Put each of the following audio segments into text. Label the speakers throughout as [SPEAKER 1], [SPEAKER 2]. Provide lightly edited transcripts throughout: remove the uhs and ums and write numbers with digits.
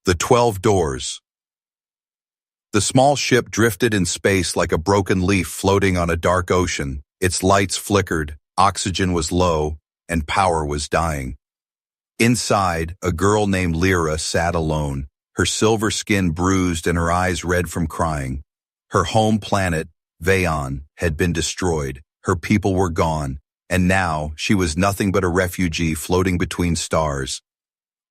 [SPEAKER 1] The 12 Doors. The small ship drifted in space like a broken leaf floating on a dark ocean. Its lights flickered, oxygen was low, and power was dying. Inside, a girl named Lyra sat alone, her silver skin bruised and her eyes red from crying. Her home planet, Vaon, had been destroyed, her people were gone, and now she was nothing but a refugee floating between stars.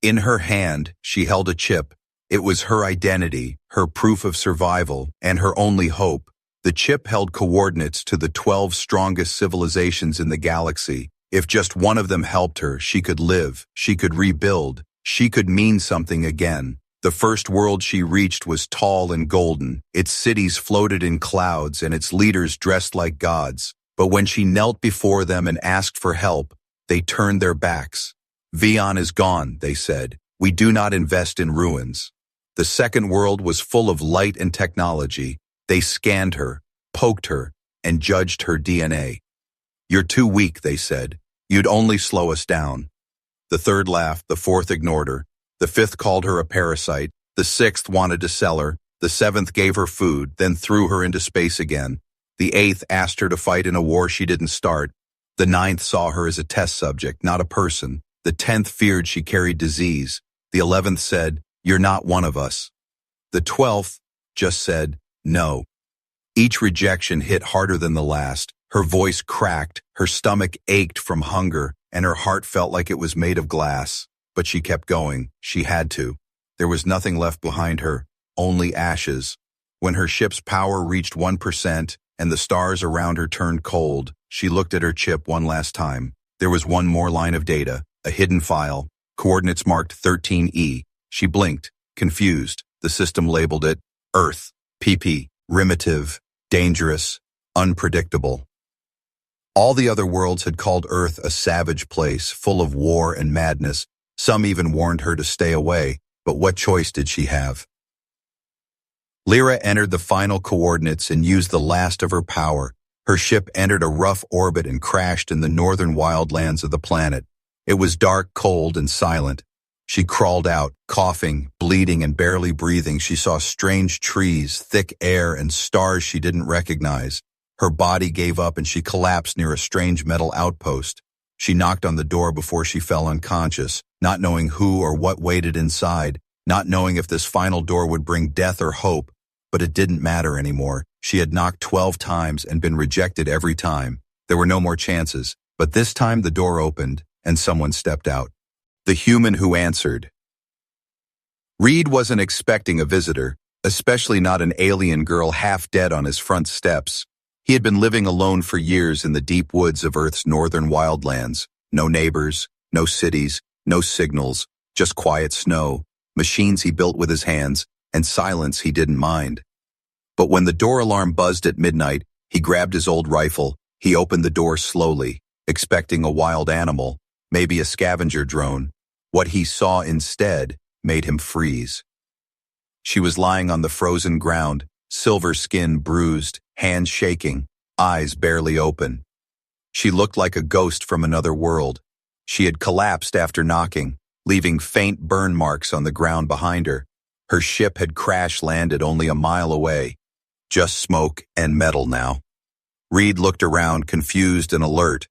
[SPEAKER 1] In her hand, she held a chip. It was her identity, her proof of survival, and her only hope. The chip held coordinates to the 12 strongest civilizations in the galaxy. If just one of them helped her, she could live, she could rebuild, she could mean something again. The first world she reached was tall and golden. Its cities floated in clouds and its leaders dressed like gods. But when she knelt before them and asked for help, they turned their backs. Vaon is gone, they said. We do not invest in ruins. The second world was full of light and technology. They scanned her, poked her, and judged her DNA. You're too weak, they said. You'd only slow us down. The third laughed, the fourth ignored her. The fifth called her a parasite. The sixth wanted to sell her. The seventh gave her food, then threw her into space again. The eighth asked her to fight in a war she didn't start. The ninth saw her as a test subject, not a person. The 10th feared she carried disease. The 11th said, "You're not one of us." The 12th just said, "No." Each rejection hit harder than the last. Her voice cracked, her stomach ached from hunger, and her heart felt like it was made of glass. But she kept going. She had to. There was nothing left behind her, only ashes. When her ship's power reached 1% and the stars around her turned cold, she looked at her chip one last time. There was one more line of data. A hidden file, coordinates marked 13E. She blinked, confused. The system labeled it Earth, PP, primitive, dangerous, unpredictable. All the other worlds had called Earth a savage place, full of war and madness. Some even warned her to stay away, but what choice did she have? Lyra entered the final coordinates and used the last of her power. Her ship entered a rough orbit and crashed in the northern wildlands of the planet. It was dark, cold, and silent. She crawled out, coughing, bleeding, and barely breathing. She saw strange trees, thick air, and stars she didn't recognize. Her body gave up and she collapsed near a strange metal outpost. She knocked on the door before she fell unconscious, not knowing who or what waited inside, not knowing if this final door would bring death or hope. But it didn't matter anymore. She had knocked 12 times and been rejected every time. There were no more chances. But this time the door opened, and someone stepped out. The human who answered. Reed wasn't expecting a visitor, especially not an alien girl half dead on his front steps. He had been living alone for years in the deep woods of Earth's northern wildlands. No neighbors, no cities, no signals, just quiet snow, machines he built with his hands, and silence he didn't mind. But when the door alarm buzzed at midnight, he grabbed his old rifle. He opened the door slowly, expecting a wild animal, maybe a scavenger drone. What he saw instead made him freeze. She was lying on the frozen ground, silver skin bruised, hands shaking, eyes barely open. She looked like a ghost from another world. She had collapsed after knocking, leaving faint burn marks on the ground behind her. Her ship had crash-landed only a mile away. Just smoke and metal now. Reed looked around, confused and alert.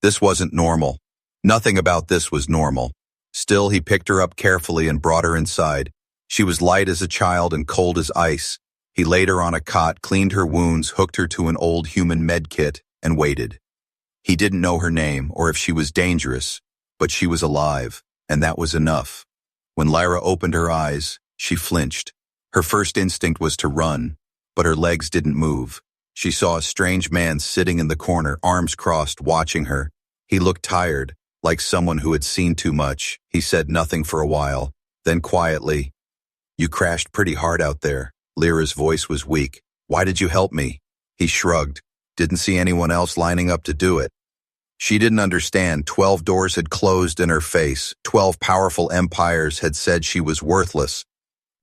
[SPEAKER 1] This wasn't normal. Nothing about this was normal. Still, he picked her up carefully and brought her inside. She was light as a child and cold as ice. He laid her on a cot, cleaned her wounds, hooked her to an old human med kit, and waited. He didn't know her name or if she was dangerous, but she was alive, and that was enough. When Lyra opened her eyes, she flinched. Her first instinct was to run, but her legs didn't move. She saw a strange man sitting in the corner, arms crossed, watching her. He looked tired, like someone who had seen too much. He said nothing for a while, then quietly, "You crashed pretty hard out there." Lyra's voice was weak. "Why did you help me?" He shrugged. Didn't see anyone else lining up to do it. She didn't understand. 12 doors had closed in her face. 12 powerful empires had said she was worthless.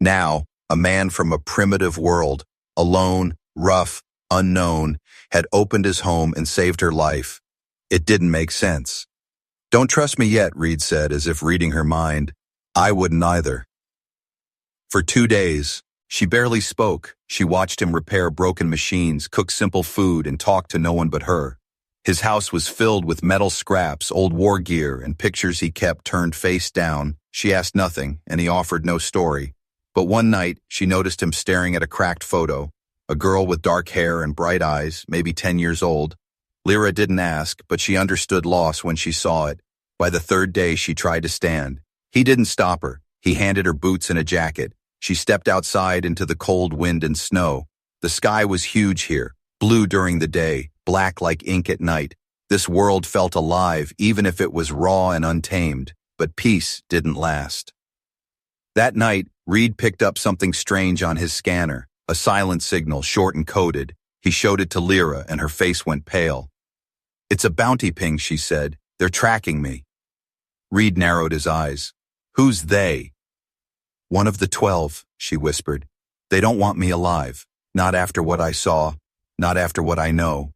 [SPEAKER 1] Now, a man from a primitive world, alone, rough, unknown, had opened his home and saved her life. It didn't make sense. "Don't trust me yet," Reed said, as if reading her mind. "I wouldn't either." For 2 days, she barely spoke. She watched him repair broken machines, cook simple food, and talk to no one but her. His house was filled with metal scraps, old war gear, and pictures he kept turned face down. She asked nothing, and he offered no story. But one night, she noticed him staring at a cracked photo. A girl with dark hair and bright eyes, maybe 10 years old. Lyra didn't ask, but she understood loss when she saw it. By the third day, she tried to stand. He didn't stop her. He handed her boots and a jacket. She stepped outside into the cold wind and snow. The sky was huge here, blue during the day, black like ink at night. This world felt alive, even if it was raw and untamed. But peace didn't last. That night, Reed picked up something strange on his scanner, a silent signal, short and coded. He showed it to Lyra, and her face went pale. "It's a bounty ping," she said. "They're tracking me." Reed narrowed his eyes. "Who's they?" "One of the 12, she whispered. "They don't want me alive. Not after what I saw. Not after what I know."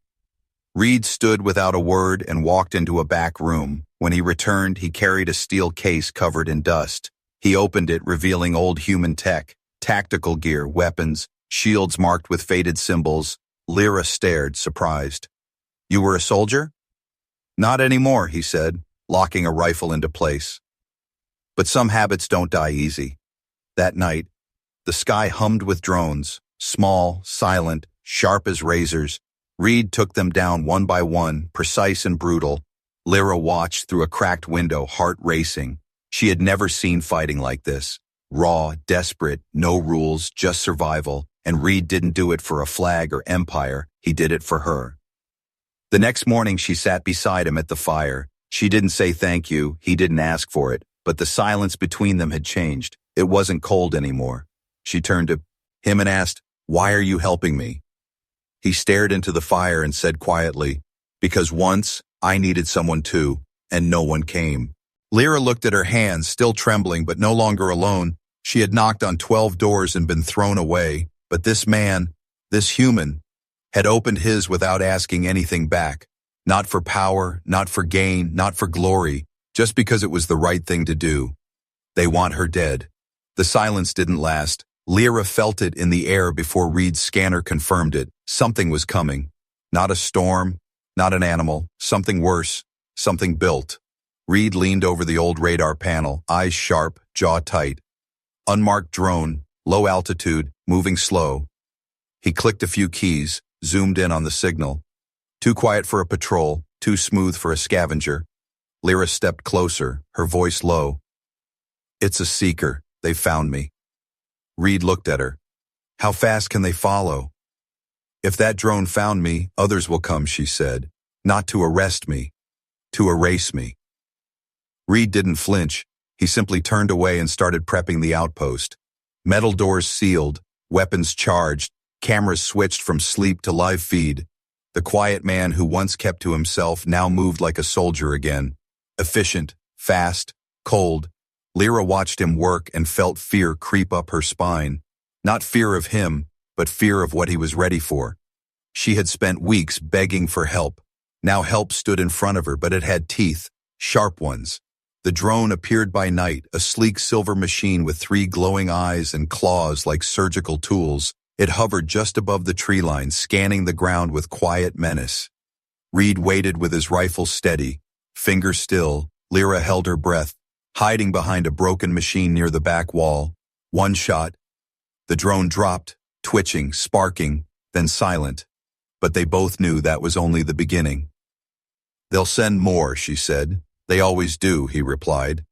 [SPEAKER 1] Reed stood without a word and walked into a back room. When he returned, he carried a steel case covered in dust. He opened it, revealing old human tech, tactical gear, weapons, shields marked with faded symbols. Lyra stared, surprised. "You were a soldier?" "Not anymore," he said, locking a rifle into place. "But some habits don't die easy." That night, the sky hummed with drones, small, silent, sharp as razors. Reed took them down one by one, precise and brutal. Lyra watched through a cracked window, heart racing. She had never seen fighting like this. Raw, desperate, no rules, just survival. And Reed didn't do it for a flag or empire, he did it for her. The next morning she sat beside him at the fire. She didn't say thank you, he didn't ask for it, but the silence between them had changed. It wasn't cold anymore. She turned to him and asked, "Why are you helping me?" He stared into the fire and said quietly, "Because once I needed someone too, and no one came." Lyra looked at her hands, still trembling but no longer alone. She had knocked on 12 doors and been thrown away, but this man, this human, had opened his without asking anything back. Not for power, not for gain, not for glory, just because it was the right thing to do. They want her dead. The silence didn't last. Lyra felt it in the air before Reed's scanner confirmed it. Something was coming. Not a storm, not an animal, something worse, something built. Reed leaned over the old radar panel, eyes sharp, jaw tight. Unmarked drone, low altitude, moving slow. He clicked a few keys, zoomed in on the signal. Too quiet for a patrol, too smooth for a scavenger. Lyra stepped closer, her voice low. "It's a seeker. They found me." Reed looked at her. "How fast can they follow?" "If that drone found me, others will come," she said. "Not to arrest me, to erase me." Reed didn't flinch. He simply turned away and started prepping the outpost. Metal doors sealed, weapons charged, cameras switched from sleep to live feed. The quiet man who once kept to himself now moved like a soldier again. Efficient, fast, cold. Lyra watched him work and felt fear creep up her spine. Not fear of him, but fear of what he was ready for. She had spent weeks begging for help. Now help stood in front of her, but it had teeth, sharp ones. The drone appeared by night, a sleek silver machine with 3 glowing eyes and claws like surgical tools. It hovered just above the tree line, scanning the ground with quiet menace. Reed waited with his rifle steady, fingers still. Lyra held her breath, hiding behind a broken machine near the back wall. One shot. The drone dropped, twitching, sparking, then silent. But they both knew that was only the beginning. "They'll send more," she said. "They always do," he replied.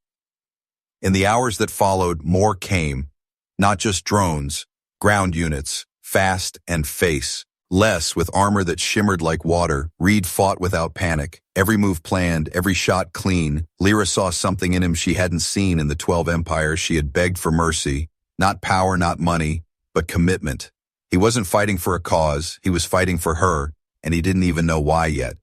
[SPEAKER 1] In the hours that followed, more came. Not just drones, ground units, fast and face. Less, with armor that shimmered like water. Reed fought without panic. Every move planned, every shot clean. Lyra saw something in him she hadn't seen in the 12 empires. She had begged for mercy. Not power, not money, but commitment. He wasn't fighting for a cause, he was fighting for her, and he didn't even know why yet.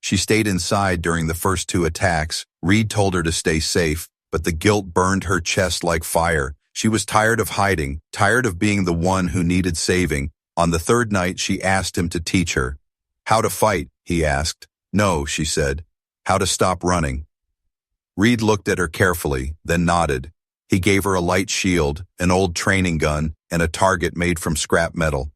[SPEAKER 1] She stayed inside during the first 2 attacks. Reed told her to stay safe, but the guilt burned her chest like fire. She was tired of hiding, tired of being the one who needed saving. On the 3rd night, she asked him to teach her. "How to fight?" he asked. "No," she said. "How to stop running." Reed looked at her carefully, then nodded. He gave her a light shield, an old training gun, and a target made from scrap metal.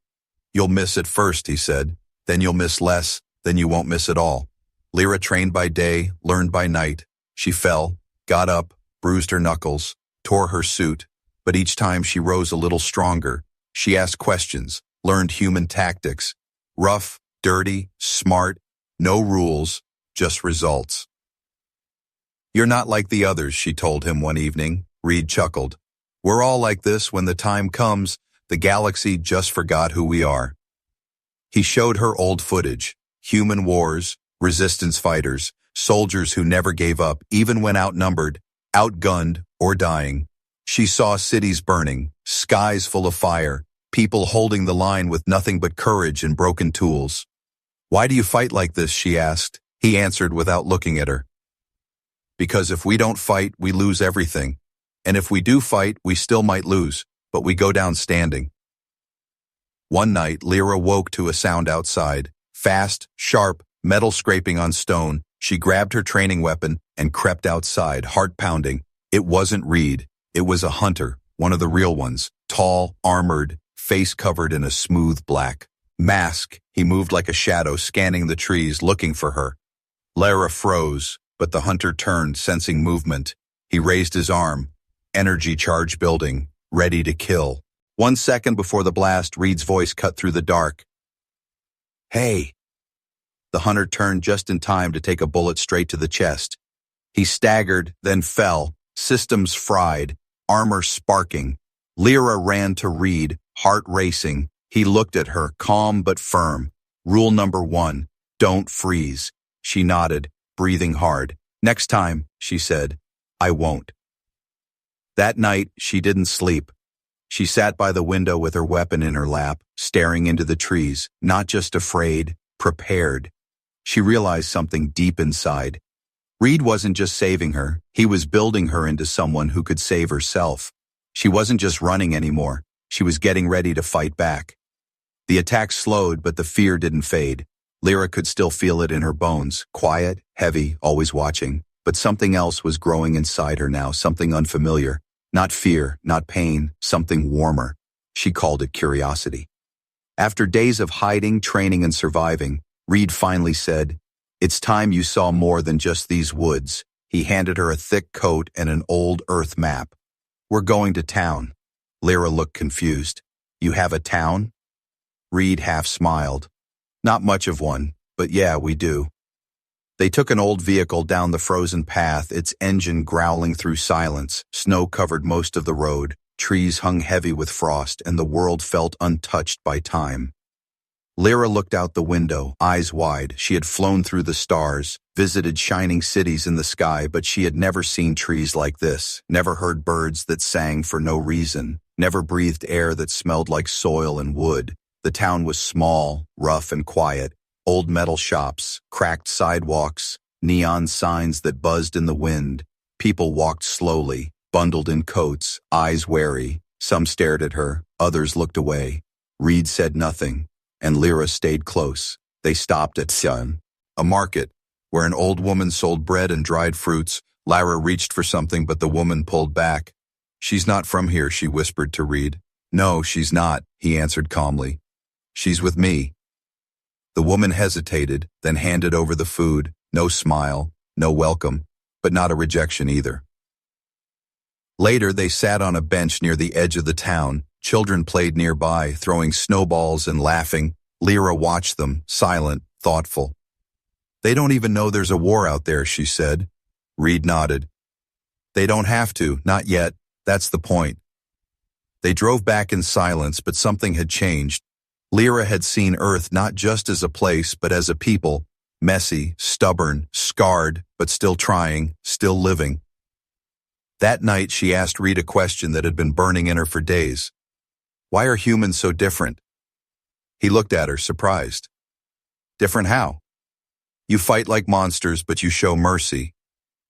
[SPEAKER 1] "You'll miss at first," he said. "Then you'll miss less, then you won't miss at all." Lyra trained by day, learned by night. She fell, got up, bruised her knuckles, tore her suit, but each time she rose a little stronger. She asked questions, learned human tactics. Rough, dirty, smart, no rules, just results. "You're not like the others," she told him one evening. Reed chuckled. "We're all like this when the time comes. The galaxy just forgot who we are." He showed her old footage, human wars, resistance fighters, soldiers who never gave up, even when outnumbered, outgunned, or dying. She saw cities burning, skies full of fire, people holding the line with nothing but courage and broken tools. "Why do you fight like this?" she asked. He answered without looking at her. "Because if we don't fight, we lose everything. And if we do fight, we still might lose, but we go down standing." One night, Lyra woke to a sound outside. Fast, sharp, metal scraping on stone. She grabbed her training weapon and crept outside, heart pounding. It wasn't Reed. It was a hunter, one of the real ones. Tall, armored, face covered in a smooth black mask. He moved like a shadow, scanning the trees, looking for her. Lyra froze, but the hunter turned, sensing movement. He raised his arm, energy charge building, ready to kill. 1 second before the blast, Reed's voice cut through the dark. "Hey!" The hunter turned just in time to take a bullet straight to the chest. He staggered, then fell, systems fried, armor sparking. Lyra ran to Reed, heart racing. He looked at her, calm but firm. "Rule number 1, don't freeze." She nodded, breathing hard. "Next time," she said, "I won't." That night, she didn't sleep. She sat by the window with her weapon in her lap, staring into the trees, not just afraid, prepared. She realized something deep inside. Reed wasn't just saving her, he was building her into someone who could save herself. She wasn't just running anymore, she was getting ready to fight back. The attack slowed, but the fear didn't fade. Lyra could still feel it in her bones, quiet, heavy, always watching. But something else was growing inside her now, something unfamiliar. Not fear, not pain, something warmer. She called it curiosity. After days of hiding, training, and surviving, Reed finally said, "It's time you saw more than just these woods." He handed her a thick coat and an old Earth map. "We're going to town." Lyra looked confused. "You have a town?" Reed half smiled. "Not much of one, but yeah, we do." They took an old vehicle down the frozen path, its engine growling through silence. Snow covered most of the road, trees hung heavy with frost, and the world felt untouched by time. Lyra looked out the window, eyes wide. She had flown through the stars, visited shining cities in the sky, but she had never seen trees like this, never heard birds that sang for no reason, never breathed air that smelled like soil and wood. The town was small, rough, and quiet. Old metal shops, cracked sidewalks, neon signs that buzzed in the wind. People walked slowly, bundled in coats, eyes wary. Some stared at her, others looked away. Reed said nothing, and Lyra stayed close. They stopped at Sun, a market, where an old woman sold bread and dried fruits. Lyra reached for something, but the woman pulled back. "She's not from here," she whispered to Reed. "No, she's not," he answered calmly. "She's with me." The woman hesitated, then handed over the food. No smile, no welcome, but not a rejection either. Later, they sat on a bench near the edge of the town. Children played nearby, throwing snowballs and laughing. Lyra watched them, silent, thoughtful. "They don't even know there's a war out there," she said. Reed nodded. "They don't have to, not yet. That's the point." They drove back in silence, but something had changed. Lyra had seen Earth not just as a place, but as a people, messy, stubborn, scarred, but still trying, still living. That night, she asked Reed a question that had been burning in her for days. "Why are humans so different?" He looked at her, surprised. "Different how?" "You fight like monsters, but you show mercy.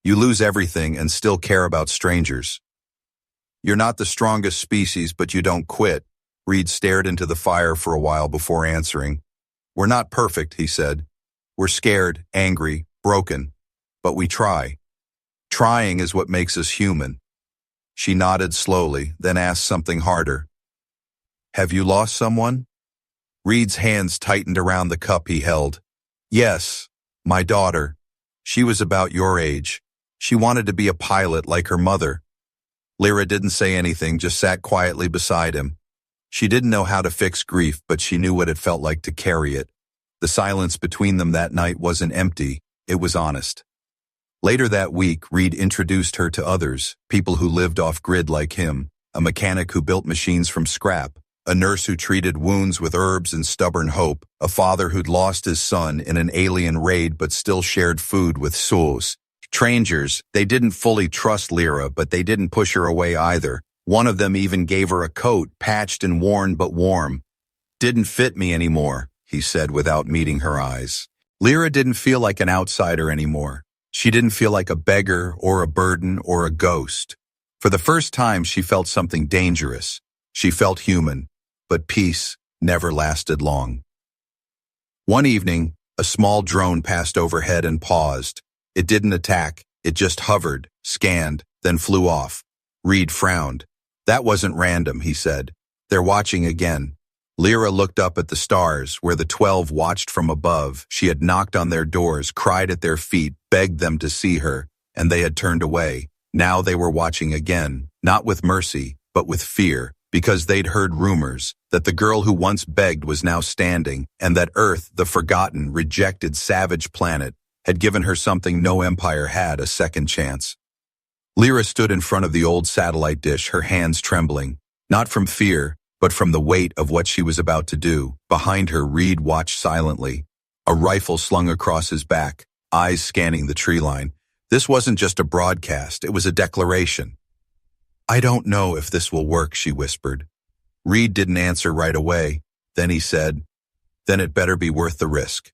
[SPEAKER 1] You lose everything and still care about strangers. You're not the strongest species, but you don't quit." Reed stared into the fire for a while before answering. "We're not perfect," he said. "We're scared, angry, broken, but we try. Trying is what makes us human." She nodded slowly, then asked something harder. Have you lost someone? Reed's hands tightened around the cup he held. Yes, my daughter. She was about your age. She wanted to be a pilot like her mother. Lyra didn't say anything, just sat quietly beside him. She didn't know how to fix grief, but she knew what it felt like to carry it. The silence between them that night wasn't empty, it was honest. Later that week, Reed introduced her to others, people who lived off-grid like him, a mechanic who built machines from scrap, a nurse who treated wounds with herbs and stubborn hope, a father who'd lost his son in an alien raid but still shared food with souls. Strangers, they didn't fully trust Lyra, but they didn't push her away either. One of them even gave her a coat, patched and worn but warm. Didn't fit me anymore, he said without meeting her eyes. Lyra didn't feel like an outsider anymore. She didn't feel like a beggar or a burden or a ghost. For the first time, she felt something dangerous. She felt human, but peace never lasted long. One evening, a small drone passed overhead and paused. It didn't attack, it just hovered, scanned, then flew off. Reed frowned. That wasn't random, he said. They're watching again. Lyra looked up at the stars, where the 12 watched from above. She had knocked on their doors, cried at their feet, begged them to see her, and they had turned away. Now they were watching again, not with mercy, but with fear, because they'd heard rumors that the girl who once begged was now standing, and that Earth, the forgotten, rejected, savage planet, had given her something no empire had, a second chance. Lyra stood in front of the old satellite dish, her hands trembling, not from fear, but from the weight of what she was about to do. Behind her, Reed watched silently, a rifle slung across his back, eyes scanning the tree line. This wasn't just a broadcast, it was a declaration. I don't know if this will work, she whispered. Reed didn't answer right away. Then he said, then it better be worth the risk.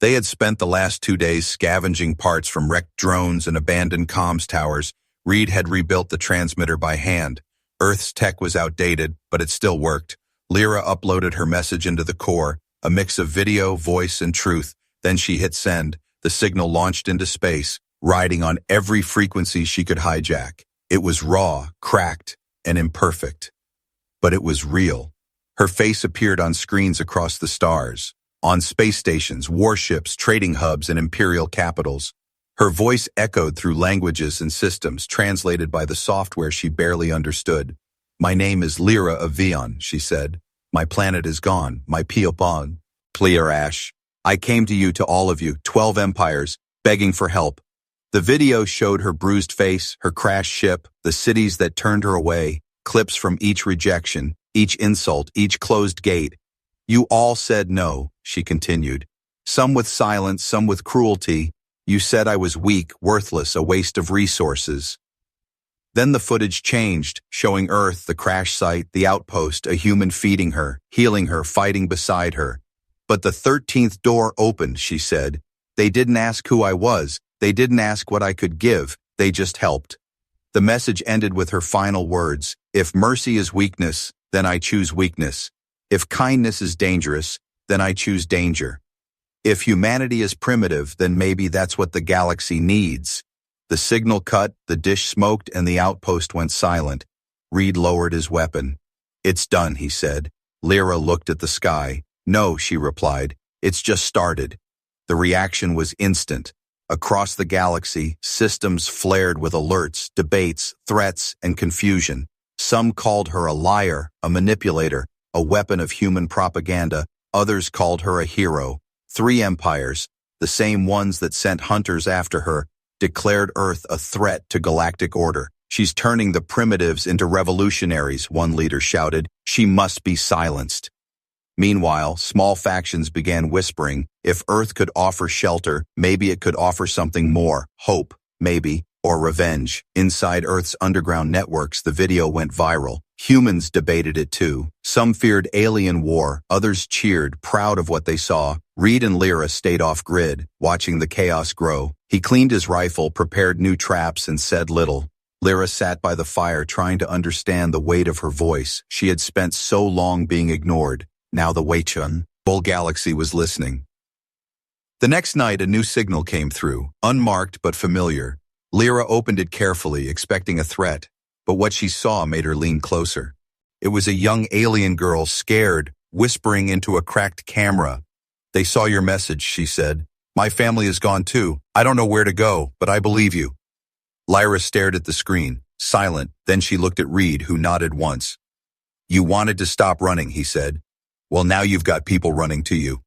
[SPEAKER 1] They had spent the last 2 days scavenging parts from wrecked drones and abandoned comms towers. Reed had rebuilt the transmitter by hand. Earth's tech was outdated, but it still worked. Lyra uploaded her message into the core, a mix of video, voice, and truth. Then she hit send. The signal launched into space, riding on every frequency she could hijack. It was raw, cracked, and imperfect. But it was real. Her face appeared on screens across the stars, on space stations, warships, trading hubs, and imperial capitals. Her voice echoed through languages and systems, translated by the software she barely understood. My name is Lyra of Vion, she said. My planet is gone, my Piopon. Clear Ash. I came to you, to all of you, 12 empires, begging for help. The video showed her bruised face, her crashed ship, the cities that turned her away, clips from each rejection, each insult, each closed gate. You all said no, she continued. Some with silence, some with cruelty. You said I was weak, worthless, a waste of resources. Then the footage changed, showing Earth, the crash site, the outpost, a human feeding her, healing her, fighting beside her. But the 13th door opened, she said. They didn't ask who I was. They didn't ask what I could give. They just helped. The message ended with her final words. If mercy is weakness, then I choose weakness. If kindness is dangerous, then I choose danger. If humanity is primitive, then maybe that's what the galaxy needs. The signal cut, the dish smoked, and the outpost went silent. Reed lowered his weapon. It's done, he said. Lyra looked at the sky. No, she replied. It's just started. The reaction was instant. Across the galaxy, systems flared with alerts, debates, threats, and confusion. Some called her a liar, a manipulator, a weapon of human propaganda. Others called her a hero. 3 empires, the same ones that sent hunters after her, declared Earth a threat to galactic order. She's turning the primitives into revolutionaries, one leader shouted. She must be silenced. Meanwhile, small factions began whispering, if Earth could offer shelter, maybe it could offer something more, hope, maybe, or revenge. Inside Earth's underground networks, the video went viral. Humans debated it too. Some feared alien war, others cheered, proud of what they saw. Reed and Lyra stayed off-grid, watching the chaos grow. He cleaned his rifle, prepared new traps, and said little. Lyra sat by the fire, trying to understand the weight of her voice. She had spent so long being ignored. Now the Weichun, whole galaxy was listening. The next night, a new signal came through, unmarked but familiar. Lyra opened it carefully, expecting a threat. But what she saw made her lean closer. It was a young alien girl, scared, whispering into a cracked camera. "They saw your message," she said. "My family is gone too. I don't know where to go, but I believe you." Lyra stared at the screen, silent. Then she looked at Reed, who nodded once. "You wanted to stop running," he said. "Well, now you've got people running to you."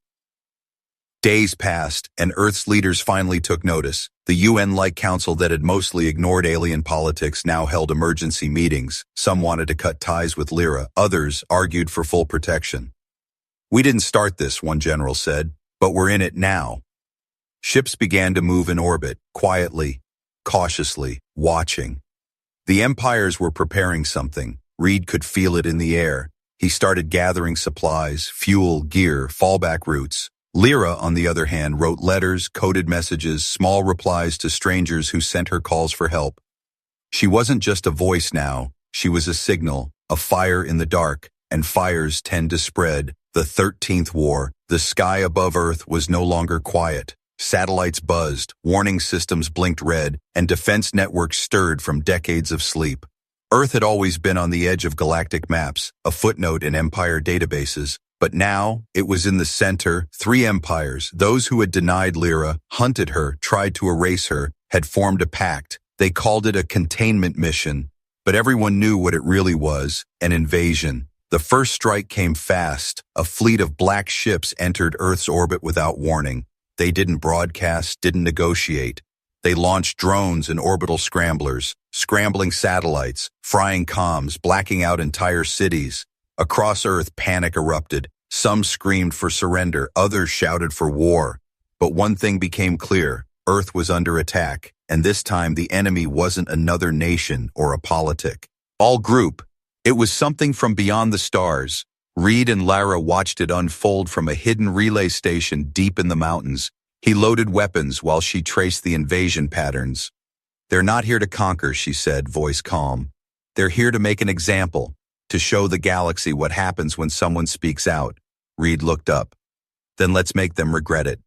[SPEAKER 1] Days passed, and Earth's leaders finally took notice. The UN-like council that had mostly ignored alien politics now held emergency meetings. Some wanted to cut ties with Lyra, others argued for full protection. "We didn't start this," one general said, "but we're in it now." Ships began to move in orbit, quietly, cautiously, watching. The empires were preparing something. Reed could feel it in the air. He started gathering supplies, fuel, gear, fallback routes. Lyra, on the other hand, wrote letters, coded messages, small replies to strangers who sent her calls for help. She wasn't just a voice now. She was a signal, a fire in the dark, and fires tend to spread. The 13th War. The sky above Earth was no longer quiet. Satellites buzzed, warning systems blinked red, and defense networks stirred from decades of sleep. Earth had always been on the edge of galactic maps, a footnote in empire databases. But now, it was in the center. 3 empires, those who had denied Lyra, hunted her, tried to erase her, had formed a pact. They called it a containment mission. But everyone knew what it really was, an invasion. The first strike came fast. A fleet of black ships entered Earth's orbit without warning. They didn't broadcast, didn't negotiate. They launched drones and orbital scramblers, scrambling satellites, frying comms, blacking out entire cities. Across Earth, panic erupted. Some screamed for surrender, others shouted for war. But one thing became clear: Earth was under attack, and this time the enemy wasn't another nation or a politic. All group. It was something from beyond the stars. Reed and Lyra watched it unfold from a hidden relay station deep in the mountains. He loaded weapons while she traced the invasion patterns. "They're not here to conquer," she said, voice calm. "They're here to make an example. To show the galaxy what happens when someone speaks out." Reed looked up. "Then let's make them regret it."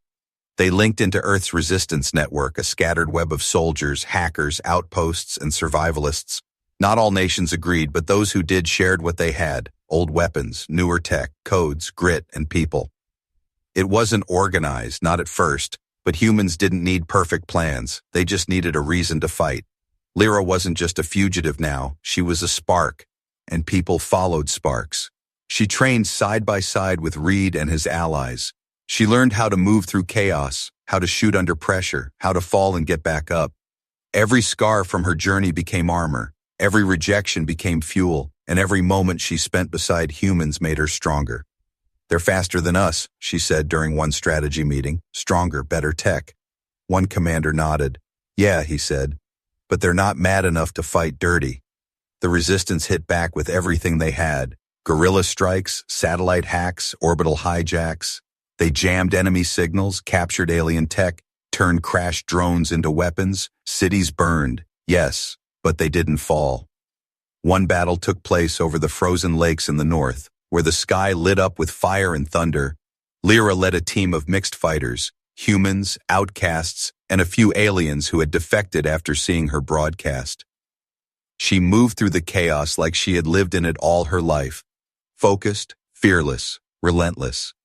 [SPEAKER 1] They linked into Earth's resistance network, a scattered web of soldiers, hackers, outposts, and survivalists. Not all nations agreed, but those who did shared what they had: old weapons, newer tech, codes, grit, and people. It wasn't organized, not at first, but humans didn't need perfect plans. They just needed a reason to fight. Lyra wasn't just a fugitive now, she was a spark. And people followed sparks. She trained side by side with Reed and his allies. She learned how to move through chaos, how to shoot under pressure, how to fall and get back up. Every scar from her journey became armor, every rejection became fuel, and every moment she spent beside humans made her stronger. "They're faster than us," she said during one strategy meeting. "Stronger, better tech." One commander nodded. "Yeah," he said, "but they're not mad enough to fight dirty." The resistance hit back with everything they had: guerrilla strikes, satellite hacks, orbital hijacks. They jammed enemy signals, captured alien tech, turned crashed drones into weapons. Cities burned, yes, but they didn't fall. One battle took place over the frozen lakes in the north, where the sky lit up with fire and thunder. Lyra led a team of mixed fighters, humans, outcasts, and a few aliens who had defected after seeing her broadcast. She moved through the chaos like she had lived in it all her life. Focused, fearless, relentless.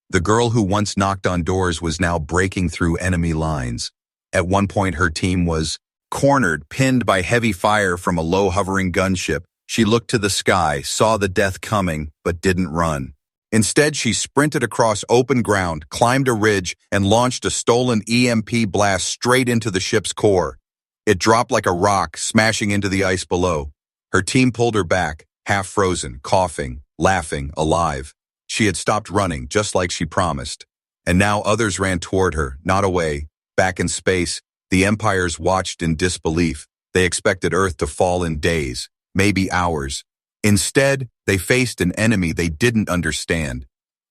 [SPEAKER 1] The girl who once knocked on doors was now breaking through enemy lines. At one point her team was cornered, pinned by heavy fire from a low-hovering gunship. She looked to the sky, saw the death coming, but didn't run. Instead, she sprinted across open ground, climbed a ridge, and launched a stolen EMP blast straight into the ship's core. It dropped like a rock, smashing into the ice below. Her team pulled her back, half frozen, coughing, laughing, alive. She had stopped running, just like she promised. And now others ran toward her, not away. Back in space, the empires watched in disbelief. They expected Earth to fall in days, maybe hours. Instead, they faced an enemy they didn't understand.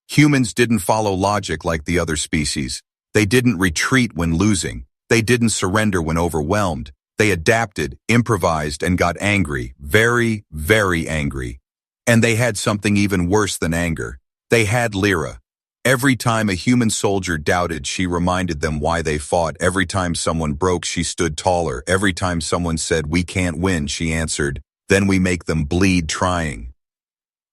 [SPEAKER 1] Humans didn't follow logic like the other species. They didn't retreat when losing. They didn't surrender when overwhelmed. They adapted, improvised, and got angry, very, very angry. And they had something even worse than anger. They had Lyra. Every time a human soldier doubted, she reminded them why they fought. Every time someone broke, she stood taller. Every time someone said, "We can't win," she answered, Then we make them bleed trying.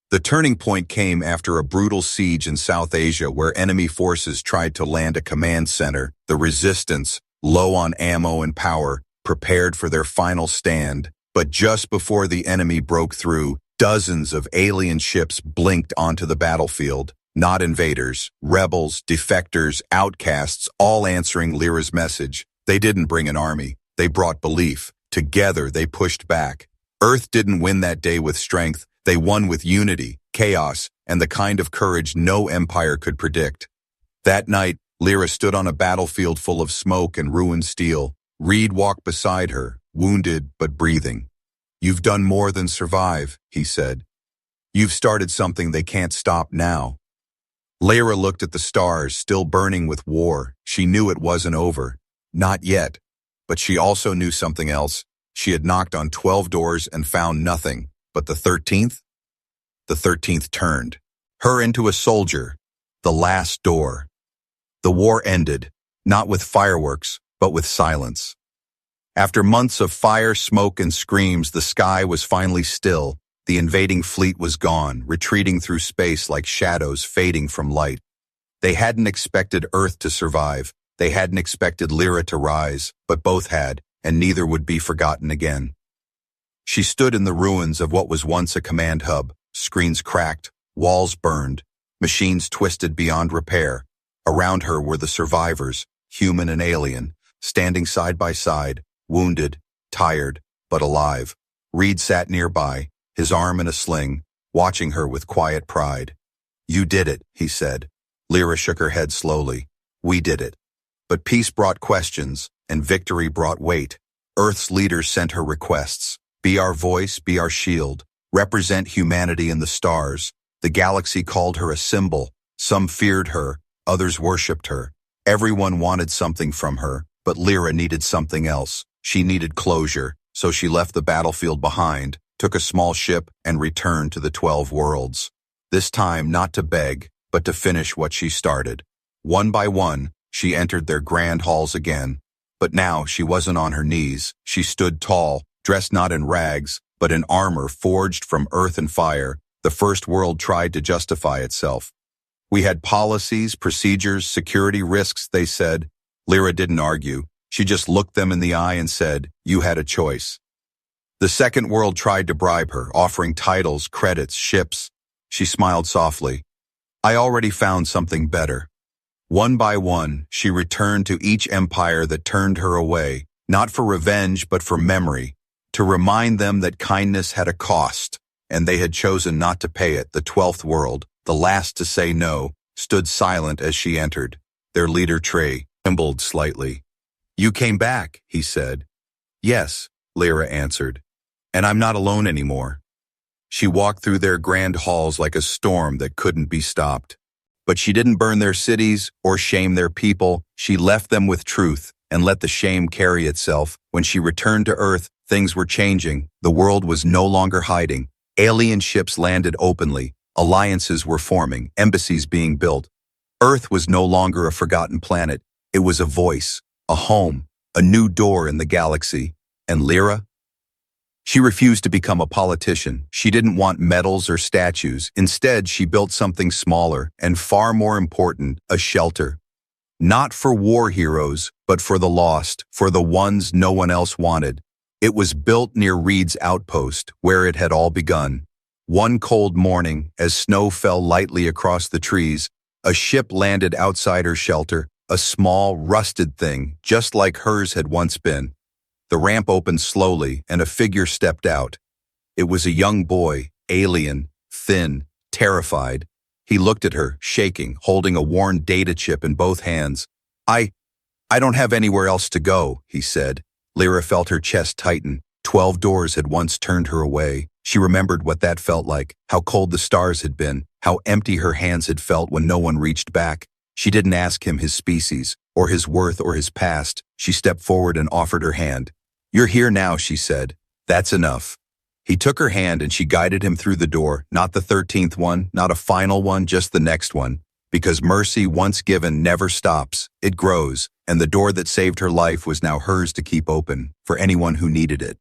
[SPEAKER 1] The turning point came after a brutal siege in South Asia where enemy forces tried to land a command center. The resistance, low on ammo and power, prepared for their final stand. But just before the enemy broke through, dozens of alien ships blinked onto the battlefield. Not invaders, rebels, defectors, outcasts, all answering Lyra's message. They didn't bring an army. They brought belief. Together, they pushed back. Earth didn't win that day with strength. They won with unity, chaos, and the kind of courage no empire could predict. That night, Lyra stood on a battlefield full of smoke and ruined steel. Reed walked beside her, wounded but breathing. "You've done more than survive," he said. "You've started something they can't stop now." Lyra looked at the stars, still burning with war. She knew it wasn't over. Not yet. But she also knew something else. She had knocked on 12 doors and found nothing. But the 13th? The 13th turned her into a soldier. The last door. The war ended, not with fireworks, but with silence. After months of fire, smoke, and screams, the sky was finally still. The invading fleet was gone, retreating through space like shadows fading from light. They hadn't expected Earth to survive. They hadn't expected Lyra to rise, but both had, and neither would be forgotten again. She stood in the ruins of what was once a command hub, screens cracked, walls burned, machines twisted beyond repair. Around her were the survivors, human and alien, standing side by side, wounded, tired, but alive. Reed sat nearby, his arm in a sling, watching her with quiet pride. "You did it," he said. Lyra shook her head slowly. "We did it." But peace brought questions, and victory brought weight. Earth's leaders sent her requests. Be our voice, be our shield. Represent humanity in the stars. The galaxy called her a symbol. Some feared her, others worshipped her. Everyone wanted something from her, but Lyra needed something else. She needed closure, so she left the battlefield behind, took a small ship, and returned to the 12 worlds. This time not to beg, but to finish what she started. One by one, she entered their grand halls again. But now she wasn't on her knees. She stood tall, dressed not in rags, but in armor forged from earth and fire. The first world tried to justify itself. "We had policies, procedures, security risks," they said. Lyra didn't argue. She just looked them in the eye and said, "You had a choice." The second world tried to bribe her, offering titles, credits, ships. She smiled softly. "I already found something better." One by one, she returned to each empire that turned her away, not for revenge but for memory, to remind them that kindness had a cost, and they had chosen not to pay it. The 12th world, the last to say no, stood silent as she entered. Their leader Trey trembled slightly. "You came back," he said. "Yes," Lyra answered. "And I'm not alone anymore." She walked through their grand halls like a storm that couldn't be stopped. But she didn't burn their cities or shame their people. She left them with truth and let the shame carry itself. When she returned to Earth, things were changing. The world was no longer hiding. Alien ships landed openly. Alliances were forming, embassies being built. Earth was no longer a forgotten planet. It was a voice, a home, a new door in the galaxy. And Lyra? She refused to become a politician. She didn't want medals or statues. Instead, she built something smaller and far more important, a shelter. Not for war heroes, but for the lost, for the ones no one else wanted. It was built near Reed's outpost, where it had all begun. One cold morning, as snow fell lightly across the trees, a ship landed outside her shelter, a small, rusted thing, just like hers had once been. The ramp opened slowly, and a figure stepped out. It was a young boy, alien, thin, terrified. He looked at her, shaking, holding a worn data chip in both hands. I don't have anywhere else to go," he said. Lyra felt her chest tighten. 12 doors had once turned her away. She remembered what that felt like, how cold the stars had been, how empty her hands had felt when no one reached back. She didn't ask him his species, or his worth, or his past. She stepped forward and offered her hand. "You're here now," she said. "That's enough." He took her hand and she guided him through the door, not the 13th one, not a final one, just the next one. Because mercy once given never stops, it grows, and the door that saved her life was now hers to keep open, for anyone who needed it.